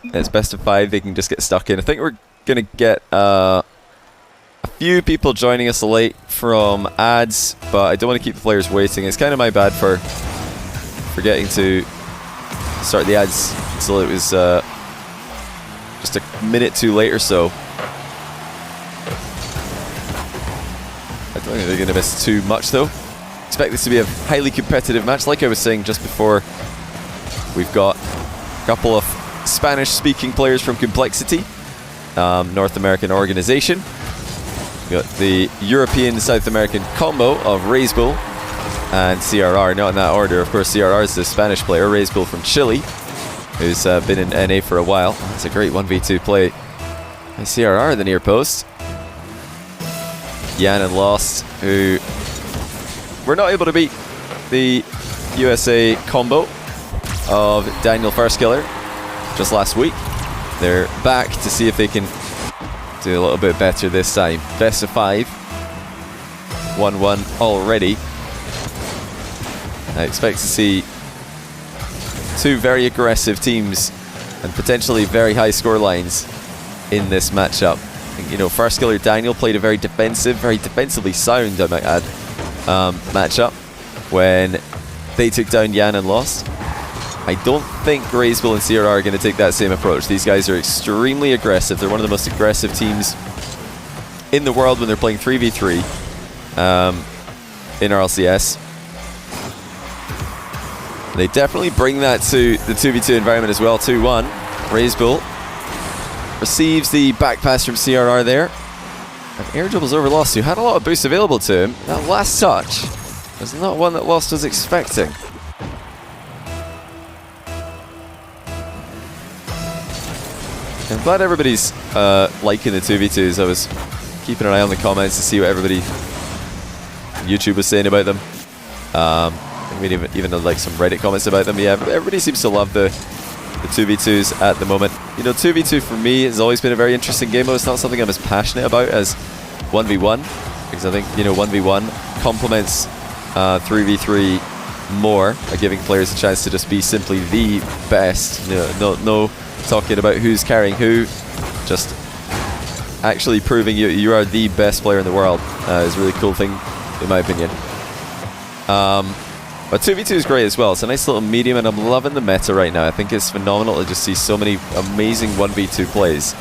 It's best of 5. They can just get stuck in. I think we're going to get a few people joining us late from ads, but I don't want to keep the players waiting. It's kind of my bad for forgetting to start the ads until it was just a minute too late or so. I don't think they're going to miss too much though. Expect this to be a highly competitive match. Like I was saying just before, we've got a couple of Spanish-speaking players from Complexity, North American organization. We've got the European-South American combo of Reysbull and CRR, not in that order. Of course, CRR is the Spanish player, Reysbull from Chile, who's been in NA for a while. That's a great 1v2 play by CRR in the near post. Yan and Lostt, who were not able to beat the USA combo of Daniel Firstkiller just last week. They're back to see if they can do a little bit better this time. Best of 5. 1-1 already. I expect to see two very aggressive teams and potentially very high score lines in this matchup. You know, Firstkiller Daniel played a very defensively sound, I might add, matchup when they took down Yan and Lostt. I don't think Reysbull and CRR are going to take that same approach. These guys are extremely aggressive. They're one of the most aggressive teams in the world when they're playing 3v3 in RLCS. They definitely bring that to the 2v2 environment as well. 2-1. Reysbull receives the back pass from CRR there. And air dribbles over Lostt, who had a lot of boost available to him. That last touch was not one that Lostt was expecting. I'm glad everybody's liking the 2v2s. I was keeping an eye on the comments to see what everybody on YouTube was saying about them. We even had like some Reddit comments about them. Yeah, everybody seems to love the 2v2s at the moment. You know, 2v2 for me has always been a very interesting game, but it's not something I'm as passionate about as 1v1, because I think, you know, 1v1 complements 3v3 more by giving players a chance to just be simply the best. No talking about who's carrying who, just actually proving you are the best player in the world is a really cool thing, in my opinion. But 2v2 is great as well. It's a nice little medium, and I'm loving the meta right now. I think it's phenomenal to just see so many amazing 1v2 plays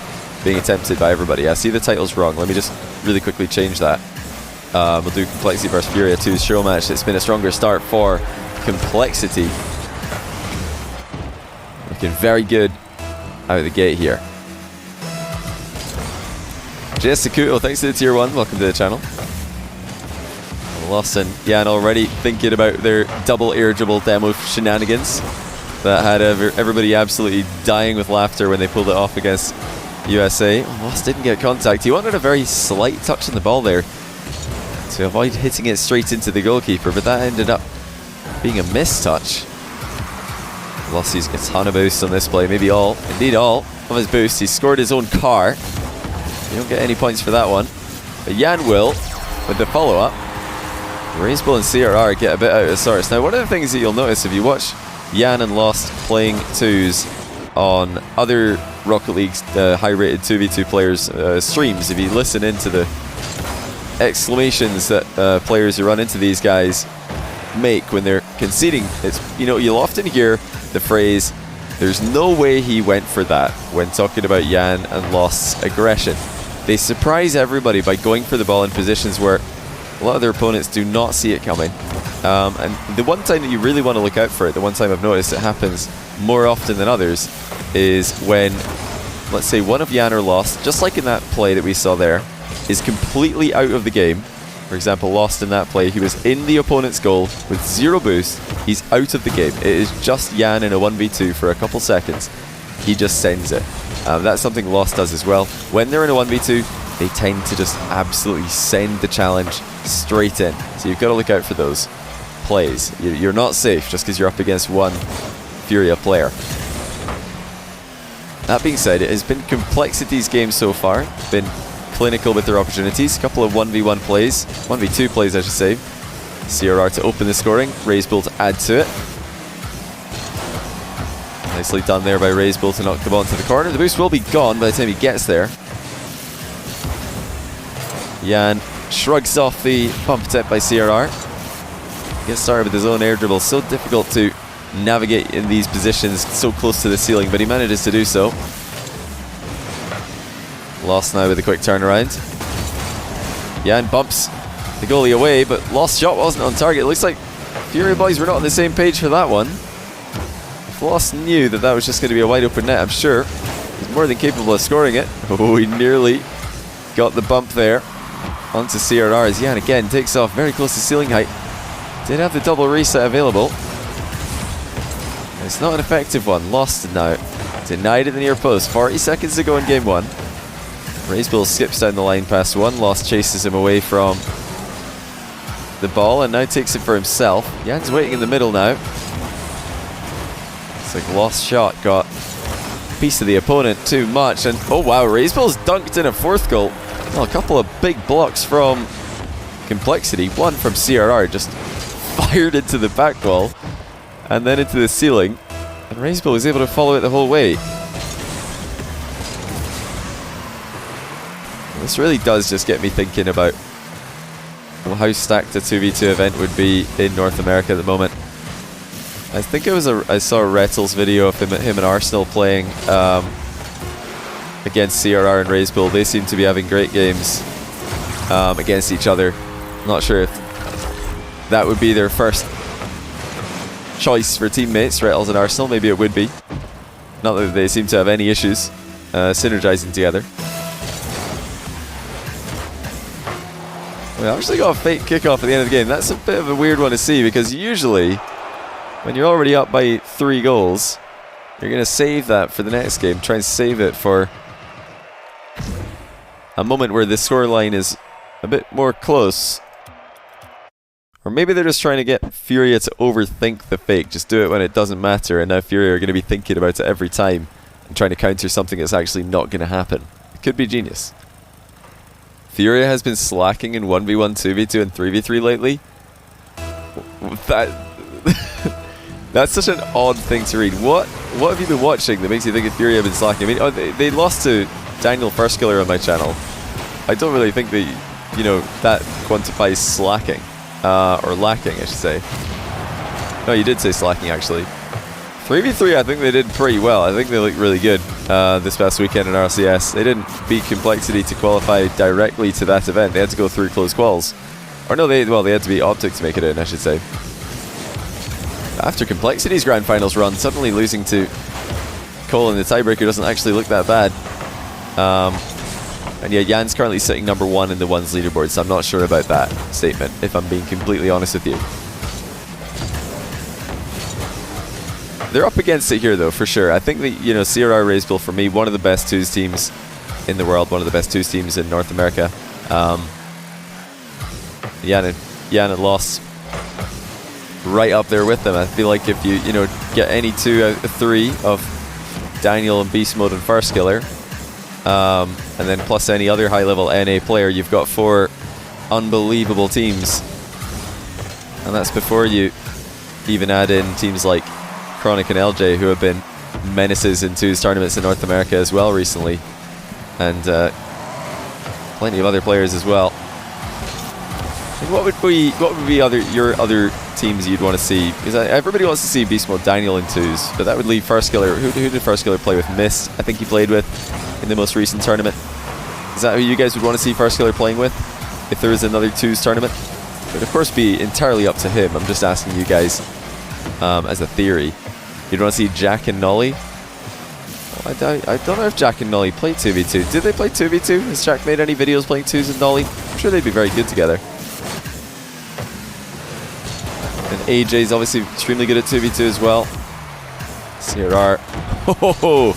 being attempted by everybody. I see the title's wrong. Let me just really quickly change that. We'll do Complexity vs Furia 2's Showmatch. It's been a stronger start for Complexity. Looking very good out of the gate here. Jessica, thanks to the tier 1. Welcome to the channel. Lostt and Yan already thinking about their double air dribble demo shenanigans that had everybody absolutely dying with laughter when they pulled it off against USA. Lostt didn't get contact. He wanted a very slight touch on the ball there to avoid hitting it straight into the goalkeeper, but that ended up being a mistouch. Lostt using a ton of boost on this play, maybe all, indeed all of his boost. He scored his own car. You don't get any points for that one, but Yan will with the follow-up. Reysbull and CRR get a bit out of sorts. Now, one of the things that you'll notice if you watch Yan and Lostt playing 2s on other Rocket League's high-rated 2v2 players' streams, if you listen into the exclamations that players who run into these guys make when they're conceding, it's, you know, you'll often hear the phrase, "There's no way he went for that," when talking about Yan and Lost's aggression. They surprise everybody by going for the ball in positions where a lot of their opponents do not see it coming. And the one time that you really want to look out for it, the one time I've noticed it happens more often than others, is when, let's say, one of Yan or Lostt, just like in that play that we saw there, is completely out of the game. For example, Lostt in that play, he was in the opponent's goal with 0 boost. He's out of the game. It is just Yan in a 1v2 for a couple seconds. He just sends it. That's something Lostt does as well. When they're in a 1v2, they tend to just absolutely send the challenge straight in. So you've got to look out for those plays. You're not safe just because you're up against one Furia player. That being said, it has been Complexity's game so far. Been clinical with their opportunities. A couple of 1v1 plays. 1v2 plays, I should say. CRR to open the scoring. Reysbull to add to it. Nicely done there by Reysbull to knock the ball into the corner. The boost will be gone by the time he gets there. Yan shrugs off the pump tip by CRR. Gets started with his own air dribble. So difficult to navigate in these positions so close to the ceiling, but he manages to do so. Lostt now with a quick turnaround. Yan bumps the goalie away, but Lostt's shot wasn't on target. It looks like Furia boys were not on the same page for that one. If Lostt knew that that was just going to be a wide open net, I'm sure he's more than capable of scoring it. Oh, he nearly got the bump there onto CRR as Yan again takes off very close to ceiling height. Did have the double reset available. It's not an effective one. Lostt now denied at the near post. 40 seconds to go in game one. Reysbull skips down the line past one. Lostt chases him away from the ball and now takes it for himself. Yan's waiting in the middle now. It's like Lost's shot got a piece of the opponent too much. And oh wow, Reysbull's dunked in a fourth goal. Well, a couple of big blocks from Complexity. One from CRR, just fired into the back wall and then into the ceiling. And Reysbull was able to follow it the whole way. This really does just get me thinking about how stacked a 2v2 event would be in North America at the moment. I think it was I saw a Rettles video of him and Arsenal playing against CRR and Reysbull. They seem to be having great games against each other. Not sure if that would be their first choice for teammates, Rettles and Arsenal. Maybe it would be. Not that they seem to have any issues synergizing together. We actually got a fake kickoff at the end of the game. That's a bit of a weird one to see, because usually when you're already up by 3 goals, you're going to save that for the next game. Try and save it for a moment where the scoreline is a bit more close. Or maybe they're just trying to get Furia to overthink the fake. Just do it when it doesn't matter, and now Furia are going to be thinking about it every time and trying to counter something that's actually not going to happen. It could be genius. Furia has been slacking in 1v1, 2v2 and 3v3 lately. That's such an odd thing to read. What have you been watching that makes you think that Furia have been slacking? I mean, they lost to Daniel First Killer on my channel. I don't really think that, you know, that quantifies slacking. Or lacking, I should say. No, you did say slacking, actually. 3v3, I think they did pretty well. I think they looked really good this past weekend in RCS. They didn't beat Complexity to qualify directly to that event. They had to go through close quals. Or no, they had to beat Optic to make it in, I should say. After Complexity's Grand Finals run, suddenly losing to Cole in the tiebreaker doesn't actually look that bad. And yeah, Yan's currently sitting number 1 in the ones leaderboard, so I'm not sure about that statement, if I'm being completely honest with you. They're up against it here, though, for sure. I think that, you know, CRR Reysbull, for me, one of the best 2s teams in the world, one of the best 2s teams in North America. Yan and Lostt right up there with them. I feel like if you get any 2 out of 3 of Daniel and Beast Mode and First Killer, and then plus any other high-level NA player, you've got 4 unbelievable teams. And that's before you even add in teams like Chronic and LJ, who have been menaces in 2s tournaments in North America as well recently. And plenty of other players as well. And what would be your other teams you'd want to see? Because everybody wants to see Beast Mode Daniel in 2s, but that would leave First Killer. Who did First Killer play with? Mist, I think he played with in the most recent tournament. Is that who you guys would want to see First Killer playing with if there is another 2s tournament? It would of course be entirely up to him. I'm just asking you guys as a theory. You'd want to see Jack and Nolly? Well, I don't know if Jack and Nolly played 2v2. Did they play 2v2? Has Jack made any videos playing 2s and Nolly? I'm sure they'd be very good together. And AJ's obviously extremely good at 2v2 as well. CRR. Oh,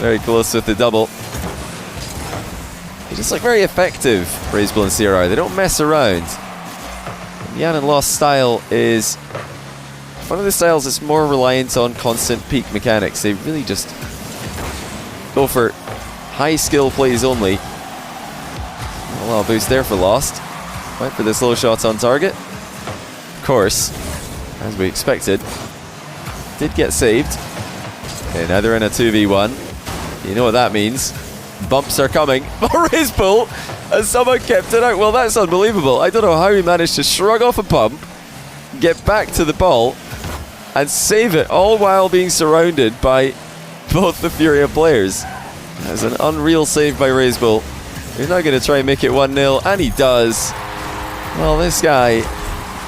very close with the double. They just look very effective, Reysbull and CRR. They don't mess around. And Yan and Lostt's style is one of the styles that's more reliant on constant peak mechanics. They really just go for high skill plays only. A little boost there for Lostt. Right for this low shot on target. Of course, as we expected, did get saved. Okay, now they're in a 2v1. You know what that means. Bumps are coming. Reysbull has somehow kept it out. Well, that's unbelievable. I don't know how he managed to shrug off a bump, get back to the ball, and save it, all while being surrounded by both the Furia players. That's an unreal save by Reysbull. He's now going to try and make it 1-0, and he does. Well, this guy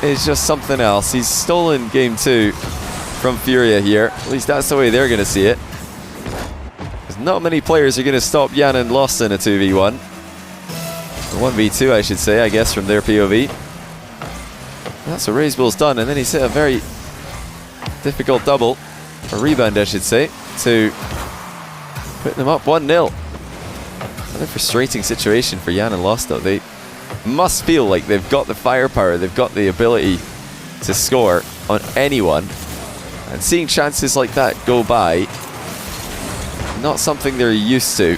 is just something else. He's stolen game 2 from Furia here. At least that's the way they're going to see it. Not many players are going to stop Yan and Lostt in a 2v1. 1v2, I should say, I guess, from their POV. That's what Reysbull's done, and then he's hit a very difficult double, a rebound, I should say, to put them up 1-0. Another frustrating situation for Yan and Lostt, though. They must feel like they've got the firepower, they've got the ability to score on anyone, and seeing chances like that go by, not something they're used to.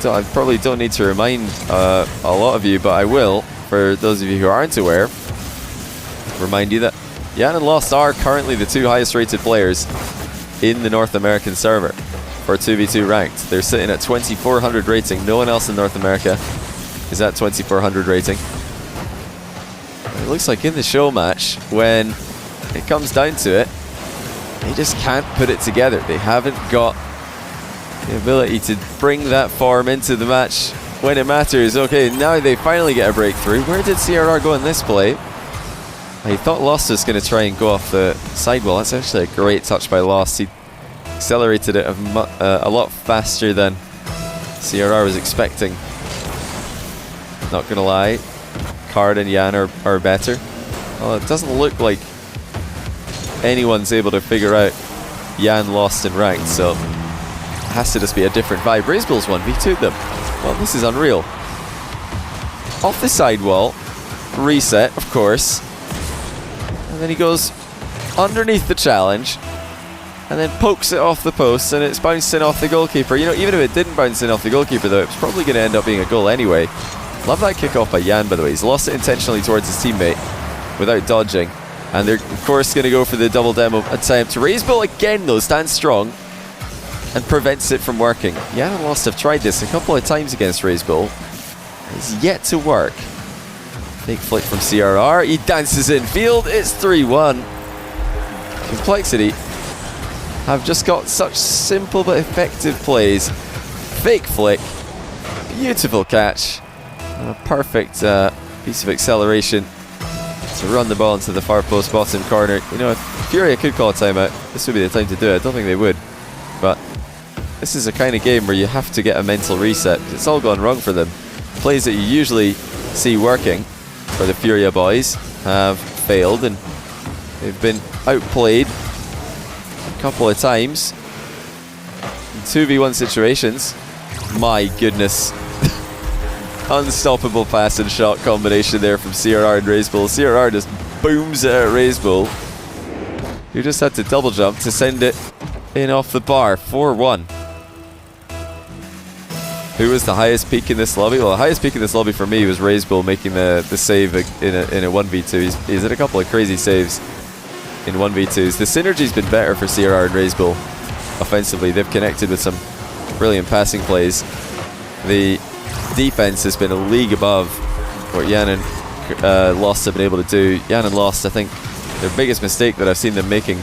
So I probably don't need to remind a lot of you, but I will, for those of you who aren't aware, remind you that Yan and Lostt are currently the 2 highest rated players in the North American server for 2v2 ranked. They're sitting at 2400 rating. No one else in North America is at 2400 rating. It looks like in the show match, when it comes down to it, they just can't put it together. They haven't got the ability to bring that form into the match when it matters. Okay, now they finally get a breakthrough. Where did CRR go in this play? I thought Lostt was going to try and go off the sidewall. That's actually a great touch by Lostt. He accelerated it a lot faster than CRR was expecting. Not going to lie, Card and Yan are better. Well, it doesn't look like anyone's able to figure out Yan, Lostt in ranked, so it has to just be a different vibe. Reysbull's 1v2'd them. Well, this is unreal. Off the sidewall, reset, of course, and then he goes underneath the challenge and then pokes it off the post, and it's bouncing off the goalkeeper. You know, even if it didn't bounce in off the goalkeeper, though, it's probably going to end up being a goal anyway. Love that kickoff by Yan, by the way. He's lost it intentionally towards his teammate without dodging. And they're, of course, going to go for the double demo attempt. Reysbull again, though, stands strong and prevents it from working. Yan and Lostt have tried this a couple of times against Reysbull. It's yet to work. Big flick from CRR. He dances in field. It's 3-1. Complexity have just got such simple but effective plays. Fake flick. Beautiful catch. And a perfect piece of acceleration to run the ball into the far post bottom corner. You know, if Furia could call a timeout, this would be the time to do it. I don't think they would, but this is a kind of game where you have to get a mental reset. It's all gone wrong for them. Plays that you usually see working for the Furia boys have failed, and they've been outplayed a couple of times in 2v1 situations. My goodness. Unstoppable pass and shot combination there from CRR and Reysbull. CRR just booms it at Reysbull, who just had to double jump to send it in off the bar. 4-1. Who was the highest peak in this lobby? Well, the highest peak in this lobby for me was Reysbull making the save in a 1v2. He's had a couple of crazy saves in 1v2s. The synergy's been better for CRR and Reysbull offensively. They've connected with some brilliant passing plays. The defense has been a league above what Yan and Lostt have been able to do. Yan and Lostt, I think their biggest mistake that I've seen them making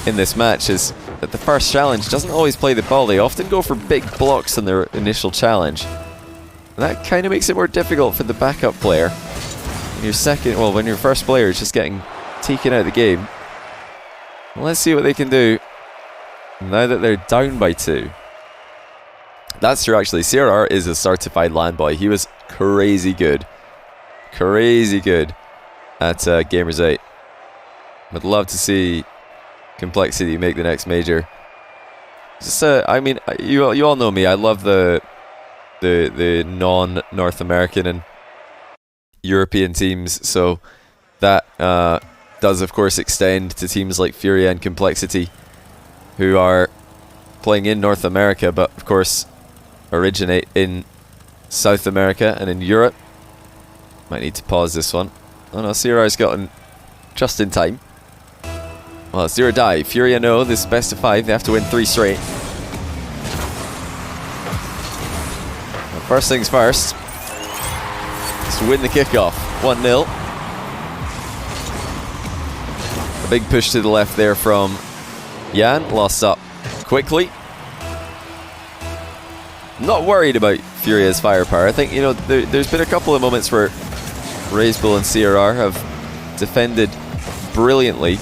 in this match is that the first challenge doesn't always play the ball. They often go for big blocks in their initial challenge. And that kind of makes it more difficult for the backup player. When your first player is just getting taken out of the game. Well, let's see what they can do now that they're down by 2. That's true, actually. CRR is a certified land boy. He was crazy good. Crazy good at Gamers 8. Would love to see Complexity make the next major. Just, I mean, you all know me. I love the non-North American and European teams. So that does, of course, extend to teams like Furia and Complexity, who are playing in North America, but of course originate in South America and in Europe. Might need to pause this one. Oh no, CRR's gotten just in time. Well, it's 0 die. Furia know this is best of 5. They have to win 3 straight. Well, first things first. Just win the kickoff. 1-0. A big push to the left there from Yan. Lostt up quickly. Not worried about Furia's firepower. I think, you know, there's been a couple of moments where Reysbull and CRR have defended brilliantly.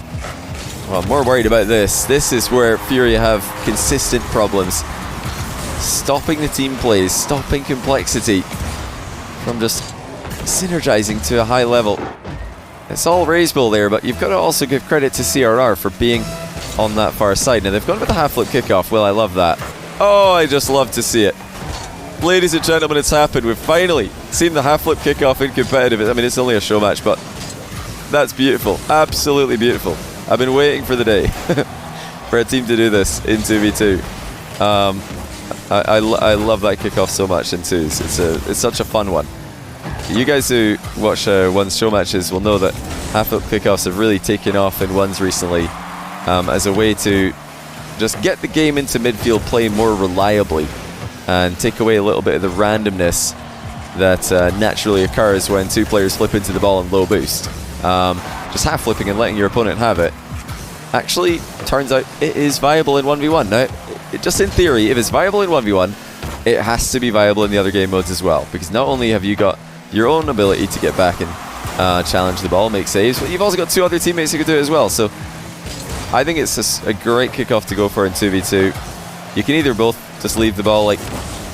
Well, I'm more worried about this. This is where Furia have consistent problems. Stopping the team plays, stopping Complexity from just synergizing to a high level. It's all Reysbull there, but you've got to also give credit to CRR for being on that far side. Now, they've gone with the half-flip kickoff. Well, I love that. Oh, I just love to see it. Ladies and gentlemen, it's happened. We've finally seen the half-flip kickoff in competitive. I mean, it's only a show match, but that's beautiful. Absolutely beautiful. I've been waiting for the day for a team to do this in 2v2. I love that kickoff so much in 2s. It's such a fun one. You guys who watch one's show matches will know that half-flip kickoffs have really taken off in ones recently as a way to just get the game into midfield play more reliably and take away a little bit of the randomness that naturally occurs when 2 players flip into the ball in low boost. Just half flipping and letting your opponent have it actually turns out it is viable in 1v1. Now, just in theory, if it's viable in 1v1, it has to be viable in the other game modes as well, because not only have you got your own ability to get back and challenge the ball, make saves, but you've also got 2 other teammates who can do it as well. So I think it's just a great kickoff to go for in 2v2. You can either both just leave the ball like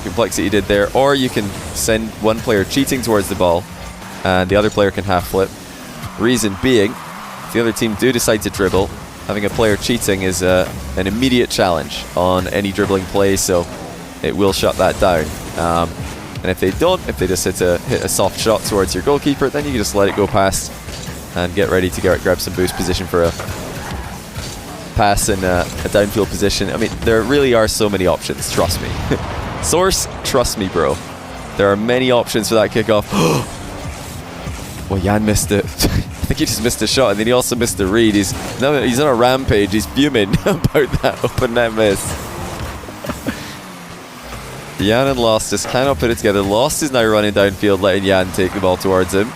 Complexity did there, or you can send one player cheating towards the ball and the other player can half flip. Reason being, if the other team do decide to dribble, having a player cheating is an immediate challenge on any dribbling play, so it will shut that down. And if they don't, if they just hit a soft shot towards your goalkeeper, then you can just let it go past and get ready to grab some boost position for a pass in a downfield position. I mean, there really are so many options, trust me. Source, trust me, bro. There are many options for that kickoff. Well, Yan missed it. I think he just missed a shot, and then he also missed a read. He's on a rampage. He's fuming about that open net miss. Yan and Lostt just cannot put it together. Lostt is now running downfield, letting Yan take the ball towards him.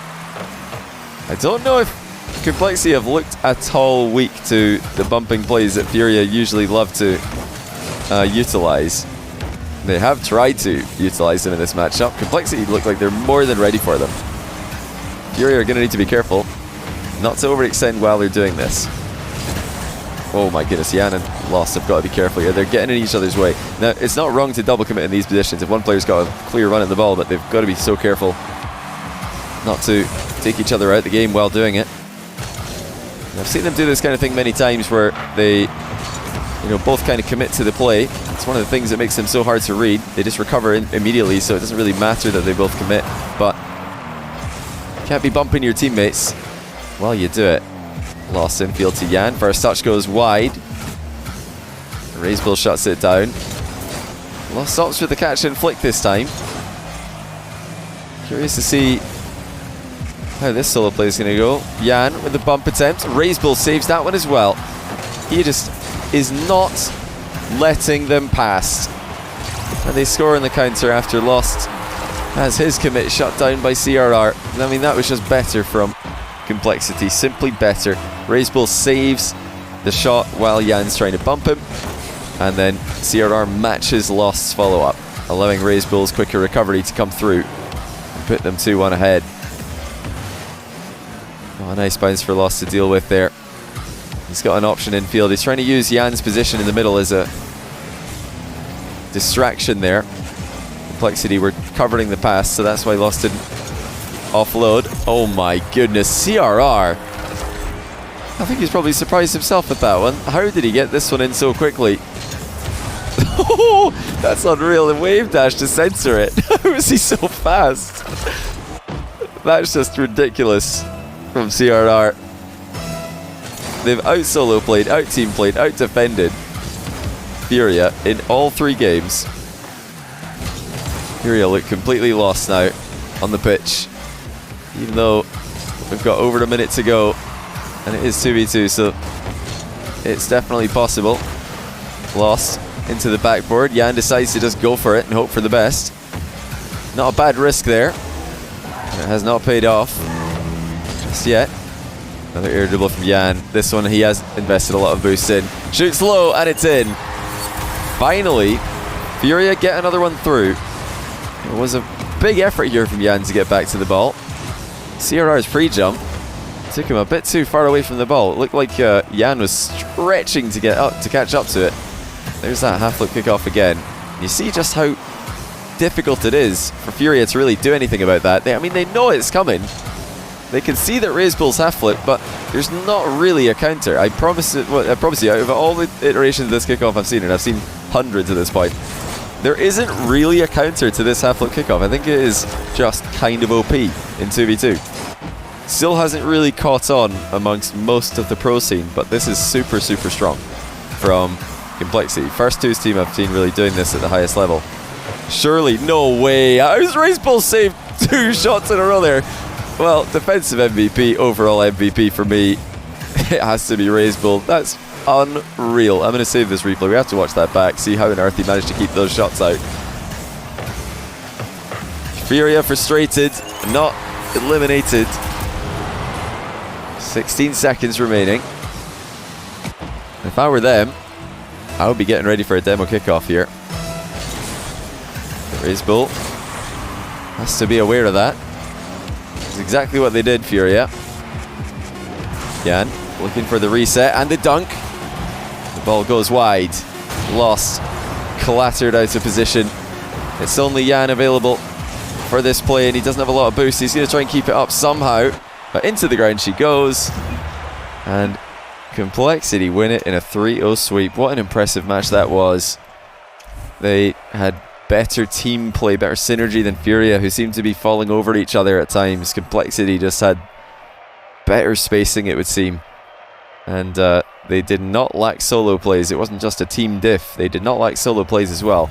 I don't know if Complexity have looked at all weak to the bumping plays that Furia usually love to utilize. They have tried to utilize them in this matchup. Complexity look like they're more than ready for them. Furia are going to need to be careful not to overextend while they're doing this. Oh my goodness, Yan and Lostt have got to be careful here. They're getting in each other's way. Now, it's not wrong to double commit in these positions if one player's got a clear run at the ball, but they've got to be so careful not to take each other out the game while doing it. And I've seen them do this kind of thing many times where they, you know, both kind of commit to the play. It's one of the things that makes them so hard to read. They just recover immediately, so it doesn't really matter that they both commit, but you can't be bumping your teammates while you do it. Lostt infield to Yan. First touch goes wide. Reysbull shuts it down. Lostt stops with the catch and flick this time. Curious to see how this solo play is going to go. Yan with the bump attempt. Reysbull saves that one as well. He just is not letting them pass. And they score on the counter after Lostt has his commit shut down by CRR. I mean, that was just better from Complexity, simply better. Reysbull saves the shot while Yan's trying to bump him, and then CRR matches Lost's follow-up, allowing Reysbull's quicker recovery to come through and put them 2-1 ahead. Oh, a nice bounce for Lostt to deal with there. He's got an option in field. He's trying to use Yan's position in the middle as a distraction there. Complexity were covering the pass, so that's why Lostt didn't offload. Oh my goodness, CRR. I think he's probably surprised himself with that one. How did he get this one in so quickly? Oh, that's unreal. The wave dash to censor it. How is he so fast? That's just ridiculous from CRR. They've out-solo played, out-team played, out-defended Furia in all 3 games. Furia look completely lost now on the pitch, even though we've got over a minute to go and it is 2v2, so it's definitely possible. Lostt into the backboard. Yan decides to just go for it and hope for the best. Not a bad risk there. It has not paid off just yet. Another air dribble from Yan. This one he has invested a lot of boosts in. Shoots low and it's in. Finally, Furia get another one through. It was a big effort here from Yan to get back to the ball. CRR's pre-jump took him a bit too far away from the ball. It looked like Yan was stretching to get up to catch up to it. There's that half-flip kickoff again. You see just how difficult it is for Furia to really do anything about that. I mean, they know it's coming. They can see that Reysbull's half-flip, but there's not really a counter. I promise you, out of all the iterations of this kickoff I've seen, and I've seen hundreds at this point, there isn't really a counter to this half-flip kickoff. I think it is just kind of OP in 2v2. Still hasn't really caught on amongst most of the pro scene, but this is super, super strong from Complexity. First two's team I've seen really doing this at the highest level. Surely, no way. How has Reysbull saved 2 shots in a row there? Well, defensive MVP, overall MVP for me, it has to be Reysbull. That's unreal. I'm going to save this replay. We have to watch that back, see how on earth he managed to keep those shots out. Furia frustrated, not eliminated. 16 seconds remaining. If I were them, I would be getting ready for a demo kickoff here. Reysbull has to be aware of that. It's exactly what they did, Furia. Yan looking for the reset and the dunk. The ball goes wide. Lostt clattered out of position. It's only Yan available for this play, and he doesn't have a lot of boost. He's going to try and keep it up somehow. But into the ground she goes. And Complexity win it in a 3-0 sweep. What an impressive match that was. They had better team play, better synergy than Furia, who seemed to be falling over each other at times. Complexity just had better spacing, it would seem. And they did not lack solo plays. It wasn't just a team diff. They did not lack solo plays as well.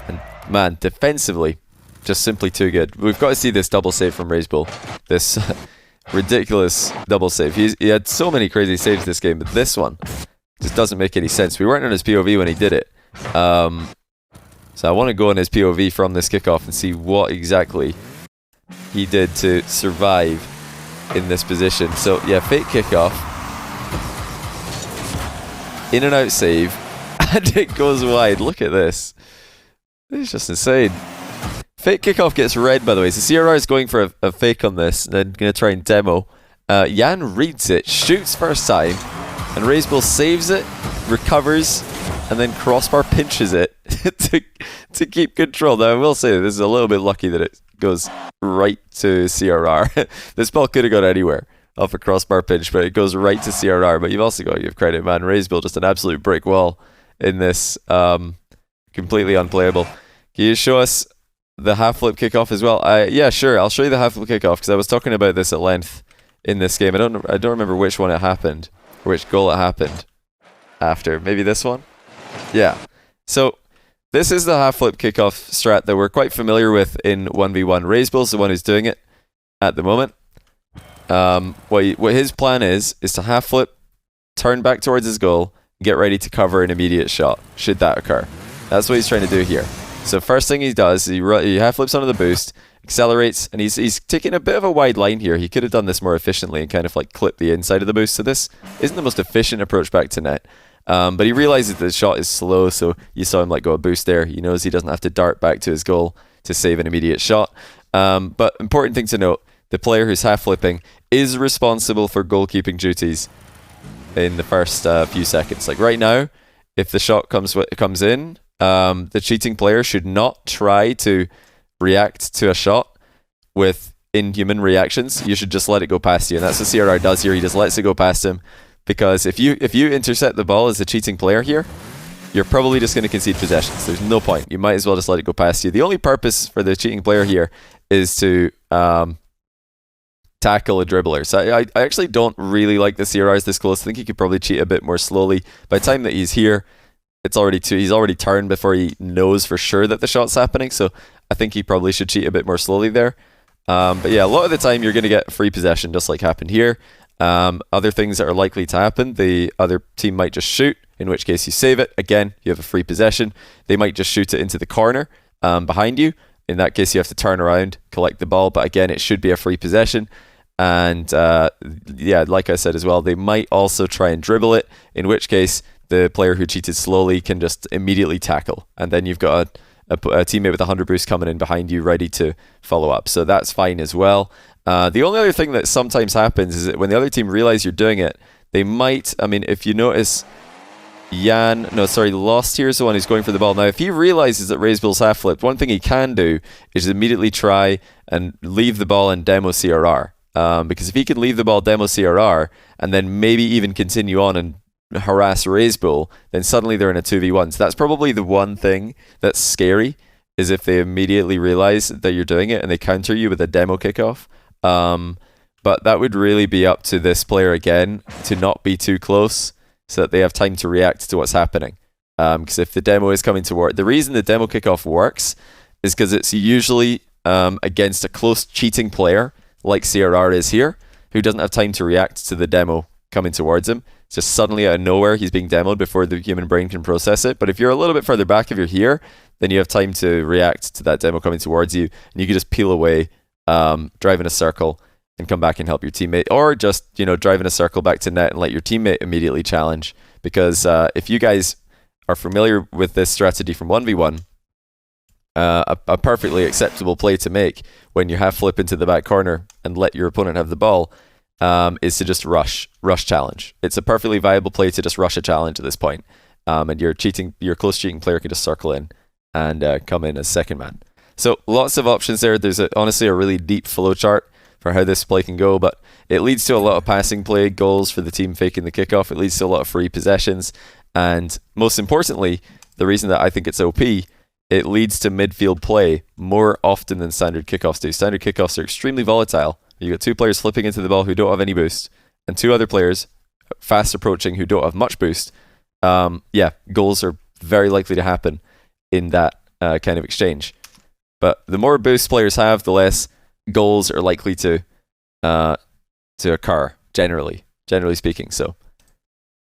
And man, defensively, just simply too good. We've got to see this double save from Reysbull. This ridiculous double save. He had so many crazy saves this game, but this one just doesn't make any sense. We weren't on his POV when he did it. So I want to go on his POV from this kickoff and see what exactly he did to survive in this position. So yeah, fake kickoff. In and out save. And it goes wide. Look at this. It's just insane. Fake kickoff gets red, by the way. So CRR is going for a fake on this, and then going to try and demo. Yan reads it, shoots first time, and Reysbull saves it, recovers, and then crossbar pinches it to keep control. Now, I will say this is a little bit lucky that it goes right to CRR. This ball could have gone anywhere off a crossbar pinch, but it goes right to CRR. But you've also got to give credit, man. Reysbull, just an absolute brick wall in this. Completely unplayable. Can you show us the half-flip kickoff as well? Yeah, sure. I'll show you the half-flip kickoff because I was talking about this at length in this game. I don't remember which one it happened, or which goal it happened after. Maybe this one? Yeah. So this is the half-flip kickoff strat that we're quite familiar with in 1v1. Reysbull's the one who's doing it at the moment. What his plan is to half-flip, turn back towards his goal, get ready to cover an immediate shot, should that occur. That's what he's trying to do here. So first thing he does, he half flips onto the boost, accelerates, and he's taking a bit of a wide line here. He could have done this more efficiently and kind of like clip the inside of the boost. So this isn't the most efficient approach back to net. But he realizes the shot is slow, so you saw him like go a boost there. He knows he doesn't have to dart back to his goal to save an immediate shot. But important thing to note, the player who's half flipping is responsible for goalkeeping duties in the first few seconds. Like right now, if the shot comes in, the cheating player should not try to react to a shot with inhuman reactions. You should just let it go past you, and that's what CRR does here. He just lets it go past him, because if you intercept the ball as a cheating player here, you're probably just going to concede possessions. There's no point. You might as well just let it go past you. The only purpose for the cheating player here is to tackle a dribbler. So I actually don't really like the CRRs this close. I think he could probably cheat a bit more slowly. By the time that he's here, he's already turned before he knows for sure that the shot's happening. So I think he probably should cheat a bit more slowly there. But yeah, a lot of the time you're going to get free possession, just like happened here. Other things that are likely to happen, the other team might just shoot, in which case you save it. Again, you have a free possession. They might just shoot it into the corner behind you. In that case, you have to turn around, collect the ball. But again, it should be a free possession. And yeah, like I said as well, they might also try and dribble it, in which case the player who cheated slowly can just immediately tackle. And then you've got a teammate with 100 boost coming in behind you ready to follow up. So that's fine as well. The only other thing that sometimes happens is that when the other team realize you're doing it, they might, I mean, if you notice, Lostt here is the one who's going for the ball. Now, if he realizes that Reysbull's half flipped, one thing he can do is immediately try and leave the ball in demo CRR. Because if he can leave the ball demo CRR and then maybe even continue on and harass Reysbull, then suddenly they're in a 2v1. So that's probably the one thing that's scary, is if they immediately realize that you're doing it and they counter you with a demo kickoff. But that would really be up to this player again to not be too close so that they have time to react to what's happening. Because if the demo is coming toward... The reason the demo kickoff works is because it's usually against a close cheating player, like CRR is here, who doesn't have time to react to the demo coming towards him. It's just suddenly out of nowhere, he's being demoed before the human brain can process it. But if you're a little bit further back, if you're here, then you have time to react to that demo coming towards you, and you can just peel away, drive in a circle, and come back and help your teammate, or just, you know, drive in a circle back to net and let your teammate immediately challenge. Because if you guys are familiar with this strategy from 1v1, a perfectly acceptable play to make when you half flip into the back corner and let your opponent have the ball is to just rush challenge. It's a perfectly viable play to just rush a challenge at this point. And your close cheating player can just circle in and come in as second man. So lots of options there. There's honestly a really deep flow chart for how this play can go, but it leads to a lot of passing play goals for the team faking the kickoff. It leads to a lot of free possessions, and most importantly, the reason that I think it's OP, it leads to midfield play more often than standard kickoffs do. Standard kickoffs are extremely volatile. You got two players flipping into the ball who don't have any boost, and two other players fast approaching who don't have much boost. Yeah, goals are very likely to happen in that kind of exchange. But the more boost players have, the less goals are likely to occur, generally speaking. So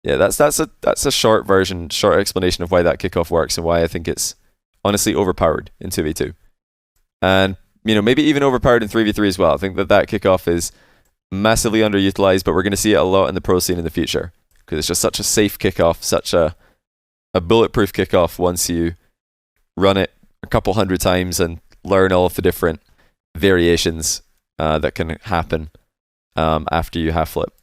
yeah, that's a short explanation of why that kickoff works and why I think it's honestly overpowered in 2v2, and you know, maybe even overpowered in 3v3 as well. I think that kickoff is massively underutilized, but we're going to see it a lot in the pro scene in the future because it's just such a safe kickoff, such a bulletproof kickoff once you run it a couple hundred times and learn all of the different variations that can happen after you half flip.